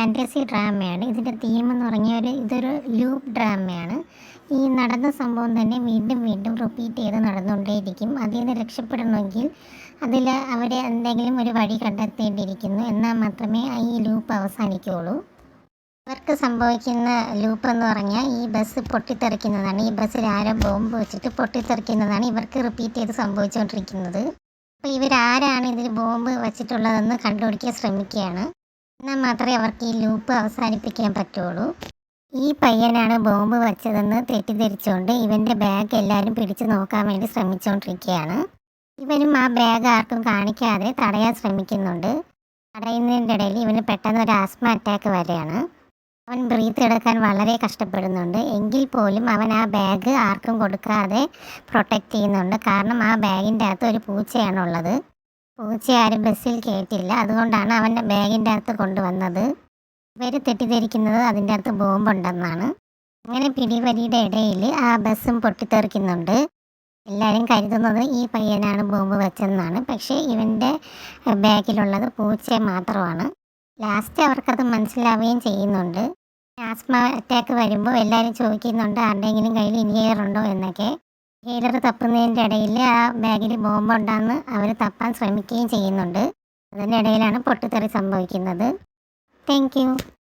Fantasy ഡ്രാമയാണ്. ഇതിൻ്റെ theme എന്ന് പറഞ്ഞാൽ ഇതൊരു ലൂപ്പ് ഡ്രാമയാണ്. ഈ നടന്ന സംഭവം തന്നെ വീണ്ടും വീണ്ടും റിപ്പീറ്റ് ചെയ്ത് നടന്നുകൊണ്ടേയിരിക്കും. അതിൽ നിന്ന് രക്ഷപ്പെടണമെങ്കിൽ അതിൽ അവർ എന്തെങ്കിലും ഒരു വഴി കണ്ടെത്തേണ്ടിയിരിക്കുന്നു. എന്നാൽ മാത്രമേ ഈ ലൂപ്പ് അവസാനിക്കുകയുള്ളൂ. ഇവർക്ക് സംഭവിക്കുന്ന ലൂപ്പ് എന്ന് പറഞ്ഞാൽ ഈ ബസ് പൊട്ടിത്തെറിക്കുന്നതാണ്. ഈ ബസ്സിൽ ആരോ ബോംബ് വെച്ചിട്ട് പൊട്ടിത്തെറിക്കുന്നതാണ് ഇവർക്ക് റിപ്പീറ്റ് ചെയ്ത് സംഭവിച്ചുകൊണ്ടിരിക്കുന്നത്. അപ്പോൾ ഇവരാരാണ് ഇതിൽ ബോംബ് വെച്ചിട്ടുള്ളതെന്ന് കണ്ടുപിടിക്കാൻ ശ്രമിക്കുകയാണ്. എന്നാൽ മാത്രമേ അവർക്ക് ഈ ലൂപ്പ് അവസാനിപ്പിക്കാൻ പറ്റുള്ളൂ. ഈ പയ്യനാണ് ബോംബ് വെച്ചതെന്ന് തെറ്റിദ്ധരിച്ചുകൊണ്ട് ഇവൻ്റെ ബാഗ് എല്ലാവരും പിടിച്ചു നോക്കാൻ വേണ്ടി ശ്രമിച്ചുകൊണ്ടിരിക്കുകയാണ്. ഇവനും ആ ബാഗ് ആർക്കും കാണിക്കാതെ തടയാൻ ശ്രമിക്കുന്നുണ്ട്. തടയുന്നതിൻ്റെ ഇടയിൽ ഇവന് പെട്ടെന്ന് ഒരു ആസ്മ അറ്റാക്ക് വരെയാണ്. അവൻ ബ്രീത്ത് എടുക്കാൻ വളരെ കഷ്ടപ്പെടുന്നുണ്ട്. എങ്കിൽ പോലും അവൻ ആ ബാഗ് ആർക്കും കൊടുക്കാതെ പ്രൊട്ടക്റ്റ് ചെയ്യുന്നുണ്ട്. കാരണം ആ ബാഗിൻ്റെ അകത്ത് ഒരു പൂച്ചയാണുള്ളത്. പൂച്ച ആരും ബസ്സിൽ കയറ്റില്ല. അതുകൊണ്ടാണ് അവൻ്റെ ബാഗിൻ്റെ അകത്ത് കൊണ്ടുവന്നത്. ഇവർ തെറ്റിദ്ധരിക്കുന്നത് അതിൻ്റെ അകത്ത് ബോംബുണ്ടെന്നാണ്. അങ്ങനെ പിടിവലിയുടെ ഇടയിൽ ആ ബസ്സും പൊട്ടിത്തെറിക്കുന്നുണ്ട്. എല്ലാവരും കരുതുന്നത് ഈ പയ്യനാണ് ബോംബ് വെച്ചതെന്നാണ്. പക്ഷേ ഇവൻ്റെ ബാഗിലുള്ളത് പൂച്ച മാത്രമാണ്. ലാസ്റ്റ് അവർക്കത് മനസ്സിലാവുകയും ചെയ്യുന്നുണ്ട്. ആസ്മ അറ്റാക്ക് വരുമ്പോൾ എല്ലാവരും ചോദിക്കുന്നുണ്ട് ആരുടെയെങ്കിലും കയ്യിൽ ഇൻഹേലർ ഉണ്ടോ എന്നൊക്കെ. ഇൻഹേലർ തപ്പുന്നതിൻ്റെ ഇടയിൽ ആ ബാഗിൽ ബോംബുണ്ടെന്ന് അവർ തപ്പാൻ ശ്രമിക്കുകയും ചെയ്യുന്നുണ്ട്. അതിൻ്റെ ഇടയിലാണ് പൊട്ടിത്തെറി സംഭവിക്കുന്നത്. Thank you.